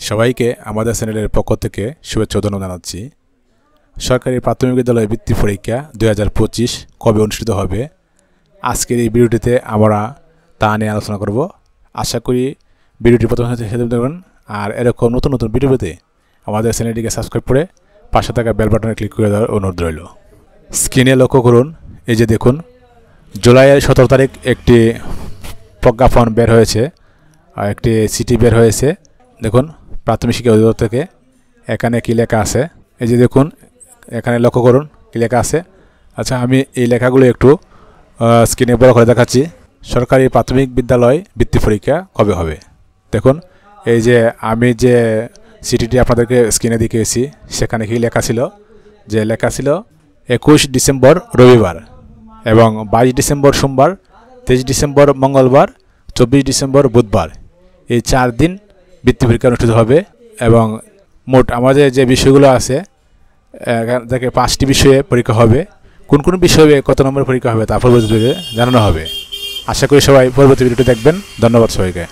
সবাইকে আমাদের চ্যানেলের পক্ষ থেকে শুভেচ্ছা জানাচ্ছি। সরকারি প্রাথমিক বিদ্যালয় বৃত্তি পরীক্ষা 2025 কবে অনুষ্ঠিত হবে, আজকের এই ভিডিওটিতে আমরা তা নিয়ে আলোচনা করব। আশা করি ভিডিওটি প্রথম থেকে দেখবেন, আর এরকম নতুন নতুন ভিডিও পেতে আমাদের চ্যানেলটিকে সাবস্ক্রাইব করে পাশে থাকা বেল বাটনে ক্লিক করে দেওয়ার অনুরোধ রইল। স্ক্রিনে লক্ষ্য করুন, এই যে দেখুন, জুলাইয়ের 17 তারিখ একটি প্রজ্ঞাপন বের হয়েছে, একটি চিঠি বের হয়েছে। দেখুন, প্রাথমিক শিক্ষা অধিদপ্তর থেকে এখানে কী লেখা আছে, এই যে দেখুন, এখানে লক্ষ্য করুন কী লেখা আছে। আচ্ছা, আমি এই লেখাগুলো একটু স্ক্রিনে বড় করে দেখাচ্ছি। সরকারি প্রাথমিক বিদ্যালয় বৃত্তি পরীক্ষা কবে হবে। দেখুন, এই যে আমি যে চিঠিটি আপনাদেরকে স্ক্রিনে দেখিয়েছি, সেখানে কি লেখা ছিল, যে লেখা ছিল 21 ডিসেম্বর রবিবার এবং 22 ডিসেম্বর সোমবার, 23 ডিসেম্বর মঙ্গলবার, 24 ডিসেম্বর বুধবার, এই 4 দিন বৃত্তি পরীক্ষা অনুষ্ঠিত হবে। এবং মোট আমাদের যে বিষয়গুলো আছে, থেকে 5টি বিষয়ে পরীক্ষা হবে। কোন কোন বিষয়ে কত নম্বর পরীক্ষা হবে তা পরবর্তীতে জানানো হবে। আশা করি সবাই পরবর্তী ভিডিওটি দেখবেন। ধন্যবাদ সবাইকে।